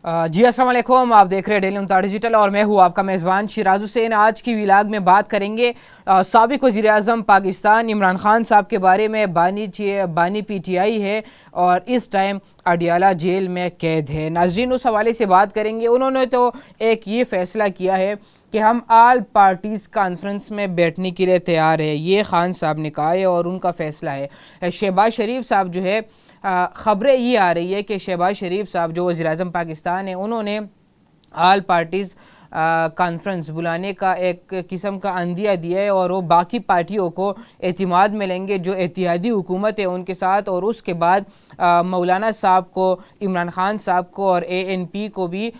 جی السلام علیکم، آپ دیکھ رہے ہیں ڈیلی 39 ڈیجیٹل اور میں ہوں آپ کا میزبان شیراز حسین۔ آج کی ویلاگ میں بات کریں گے سابق وزیر اعظم پاکستان عمران خان صاحب کے بارے میں۔ بانی پی ٹی آئی ہے اور اس ٹائم اڈیالہ جیل میں قید ہے۔ ناظرین اس حوالے سے بات کریں گے۔ انہوں نے تو ایک یہ فیصلہ کیا ہے کہ ہم آل پارٹیز کانفرنس میں بیٹھنے کے لیے تیار ہے، یہ خان صاحب نے کہا ہے اور ان کا فیصلہ ہے۔ شہباز شریف صاحب جو ہے، خبریں یہ آ رہی ہے کہ شہباز شریف صاحب جو وزیر اعظم پاکستان ہیں، انہوں نے آل پارٹیز کانفرنس بلانے کا ایک قسم کا عندیہ دیا ہے اور وہ باقی پارٹیوں کو اعتماد میں لیں گے جو اتحادی حکومت ہے ان کے ساتھ، اور اس کے بعد مولانا صاحب کو، عمران خان صاحب کو اور اے این پی کو بھی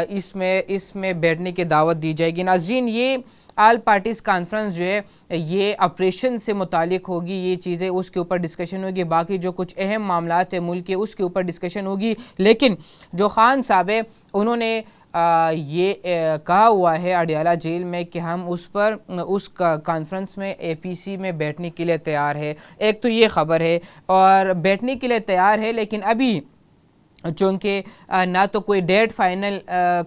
اس میں بیٹھنے کی دعوت دی جائے گی۔ ناظرین یہ آل پارٹیز کانفرنس جو ہے یہ آپریشن سے متعلق ہوگی، یہ چیزیں اس کے اوپر ڈسکشن ہوگی، باقی جو کچھ اہم معاملات ہیں ملک کے اس کے اوپر ڈسکشن ہوگی۔ لیکن جو خان صاحب ہے انہوں نے یہ کہا ہوا ہے اڈیالہ جیل میں کہ ہم اس کانفرنس میں اے پی سی میں بیٹھنے کے لیے تیار ہے۔ ایک تو یہ خبر ہے اور بیٹھنے کے لیے تیار ہے، لیکن ابھی چونکہ نہ تو کوئی ڈیٹ فائنل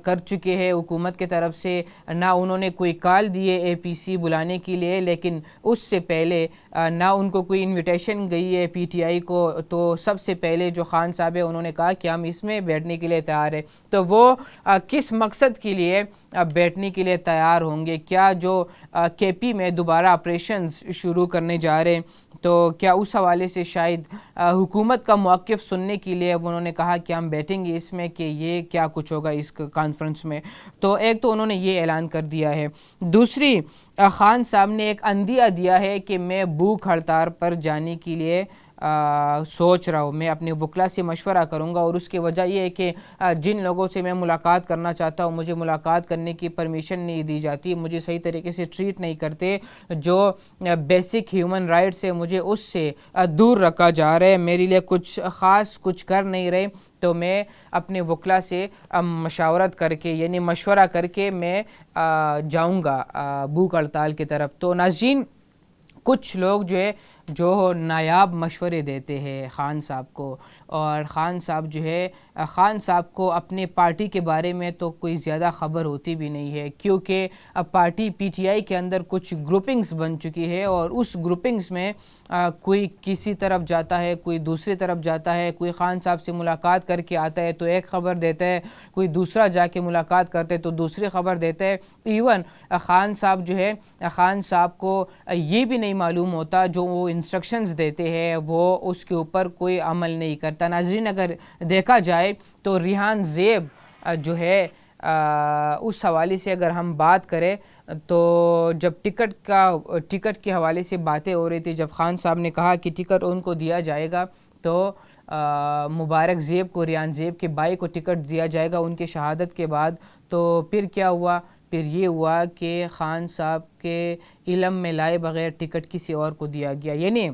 کر چکے ہیں حکومت کی طرف سے، نہ انہوں نے کوئی کال دیے اے پی سی بلانے کے لیے، لیکن اس سے پہلے نہ ان کو کوئی انویٹیشن گئی ہے پی ٹی آئی کو، تو سب سے پہلے جو خان صاحب ہے انہوں نے کہا کہ ہم اس میں بیٹھنے کے لیے تیار ہیں۔ تو وہ کس مقصد کے لیے بیٹھنے کے لیے تیار ہوں گے؟ کیا جو کے پی میں دوبارہ آپریشنز شروع کرنے جا رہے ہیں، تو کیا اس حوالے سے شاید حکومت کا موقف سننے کے لیے انہوں نے کہا کہ ہم بیٹھیں گے اس میں، کہ یہ کیا کچھ ہوگا اس کانفرنس میں؟ تو ایک تو انہوں نے یہ اعلان کر دیا ہے۔ دوسری، خان صاحب نے ایک عندیہ دیا ہے کہ میں بھوک ہڑتال پر جانے کے لیے سوچ رہا ہوں، میں اپنے وکلا سے مشورہ کروں گا، اور اس کی وجہ یہ ہے کہ جن لوگوں سے میں ملاقات کرنا چاہتا ہوں مجھے ملاقات کرنے کی پرمیشن نہیں دی جاتی، مجھے صحیح طریقے سے ٹریٹ نہیں کرتے، جو بیسک ہیومن رائٹس ہے مجھے اس سے دور رکھا جا رہا ہے، میرے لیے کچھ خاص کچھ کر نہیں رہے، تو میں اپنے وکلا سے مشاورت کر کے، یعنی مشورہ کر کے میں جاؤں گا بھوک ہڑتال کی طرف۔ تو ناظرین کچھ لوگ جو نایاب مشورے دیتے ہیں خان صاحب کو، اور خان صاحب جو ہے، خان صاحب کو اپنے پارٹی کے بارے میں تو کوئی زیادہ خبر ہوتی بھی نہیں ہے، کیونکہ اب پارٹی پی ٹی آئی کے اندر کچھ گروپنگز بن چکی ہے، اور اس گروپنگز میں کوئی کسی طرف جاتا ہے، کوئی دوسری طرف جاتا ہے، کوئی خان صاحب سے ملاقات کر کے آتا ہے تو ایک خبر دیتا ہے، کوئی دوسرا جا کے ملاقات کرتے تو دوسری خبر دیتا ہے۔ ایون خان صاحب جو ہے، خان صاحب کو یہ بھی نہیں معلوم ہوتا، جو وہ انسٹرکشنز دیتے ہیں وہ اس کے اوپر کوئی عمل نہیں کرتا۔ ناظرین اگر دیکھا جائے تو ریحان زیب جو ہے، اس حوالے سے اگر ہم بات کریں تو جب ٹکٹ کے حوالے سے باتیں ہو رہی تھی، جب خان صاحب نے کہا کہ ٹکٹ ان کو دیا جائے گا، تو مبارک زیب کو، ریحان زیب کے بھائی کو ٹکٹ دیا جائے گا ان کے شہادت کے بعد، تو پھر کیا ہوا؟ پھر یہ ہوا کہ خان صاحب کے علم میں لائے بغیر ٹکٹ کسی اور کو دیا گیا، یعنی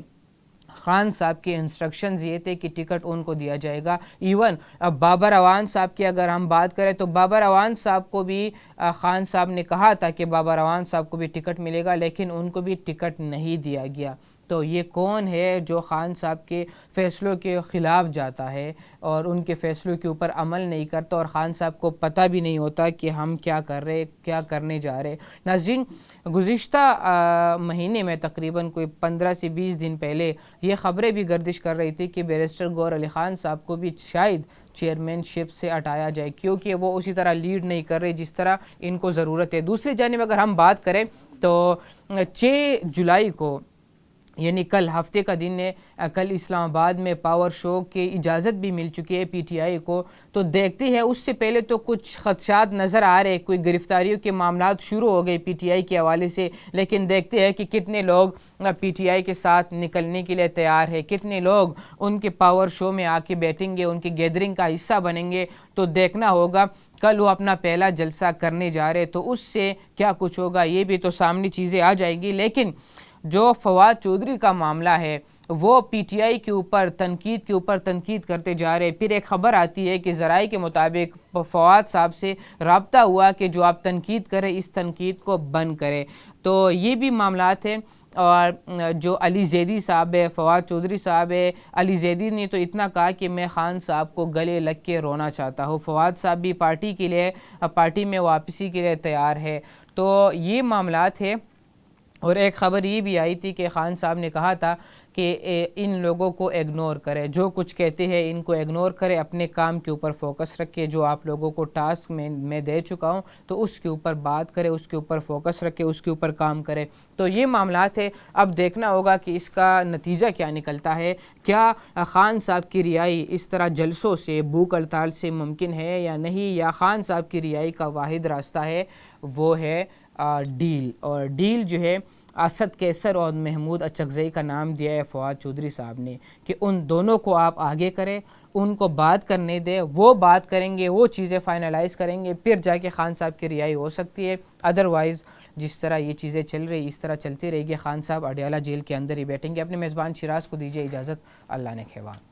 خان صاحب کے انسٹرکشنز یہ تھے کہ ٹکٹ ان کو دیا جائے گا۔ ایون بابر اعوان صاحب کی اگر ہم بات کریں تو بابر اعوان صاحب کو بھی خان صاحب نے کہا تھا کہ بابر اعوان صاحب کو بھی ٹکٹ ملے گا، لیکن ان کو بھی ٹکٹ نہیں دیا گیا۔ تو یہ کون ہے جو خان صاحب کے فیصلوں کے خلاف جاتا ہے اور ان کے فیصلوں کے اوپر عمل نہیں کرتا، اور خان صاحب کو پتہ بھی نہیں ہوتا کہ ہم کیا کر رہے، کیا کرنے جا رہے؟ ناظرین گزشتہ مہینے میں تقریباً کوئی 15 سے 20 دن پہلے یہ خبریں بھی گردش کر رہی تھی کہ بیرسٹر گور علی خان صاحب کو بھی شاید چیئرمین شپ سے ہٹایا جائے، کیونکہ وہ اسی طرح لیڈ نہیں کر رہے جس طرح ان کو ضرورت ہے۔ دوسری جانب اگر ہم بات کریں تو 6 جولائی کو، یعنی کل ہفتے کا دن ہے، کل اسلام آباد میں پاور شو کی اجازت بھی مل چکی ہے پی ٹی آئی کو، تو دیکھتے ہیں اس سے پہلے تو کچھ خدشات نظر آ رہے، کوئی گرفتاریوں کے معاملات شروع ہو گئے پی ٹی آئی کے حوالے سے، لیکن دیکھتے ہیں کہ کتنے لوگ پی ٹی آئی کے ساتھ نکلنے کے لیے تیار ہے، کتنے لوگ ان کے پاور شو میں آ کے بیٹھیں گے، ان کی گیدرنگ کا حصہ بنیں گے، تو دیکھنا ہوگا۔ کل وہ اپنا پہلا جلسہ کرنے جا رہے، تو اس سے کیا کچھ ہوگا یہ بھی تو سامنے چیزیں آ جائیں گی۔ لیکن جو فواد چودھری کا معاملہ ہے وہ پی ٹی آئی کے اوپر تنقید کرتے جا رہے، پھر ایک خبر آتی ہے کہ ذرائع کے مطابق فواد صاحب سے رابطہ ہوا کہ جو آپ تنقید کریں اس تنقید کو بند کریں، تو یہ بھی معاملات ہیں۔ اور جو علی زیدی صاحب ہے، فواد چودھری صاحب ہے، علی زیدی نے تو اتنا کہا کہ میں خان صاحب کو گلے لگ کے رونا چاہتا ہوں، فواد صاحب بھی پارٹی کے لیے، پارٹی میں واپسی کے لیے تیار ہے. تو یہ معاملات ہے. اور ایک خبر یہ بھی آئی تھی کہ خان صاحب نے کہا تھا کہ ان لوگوں کو اگنور کرے، جو کچھ کہتے ہیں ان کو اگنور کرے، اپنے کام کے اوپر فوکس رکھے، جو آپ لوگوں کو ٹاسک میں دے چکا ہوں تو اس کے اوپر بات کرے، اس کے اوپر فوکس رکھے، اس کے اوپر کام کرے. تو یہ معاملات ہے. اب دیکھنا ہوگا کہ اس کا نتیجہ کیا نکلتا ہے. کیا خان صاحب کی رہائی اس طرح جلسوں سے، بھوک ہڑتال سے ممکن ہے یا نہیں، یا خان صاحب کی رہائی کا واحد راستہ ہے وہ ہے ڈیل. اور ڈیل جو ہے اسد کیسر اور محمود اچکزئی کا نام دیا ہے فواد چودھری صاحب نے کہ ان دونوں کو آپ آگے کریں، ان کو بات کرنے دیں، وہ بات کریں گے، وہ چیزیں فائنلائز کریں گے، پھر جا کے خان صاحب کی رہائی ہو سکتی ہے. ادروائز جس طرح یہ چیزیں چل رہی اس طرح چلتی رہے گی، خان صاحب اڈیالہ جیل کے اندر ہی بیٹھیں گے. اپنے میزبان شیراز کو دیجیے اجازت. اللہ نے کھیوان.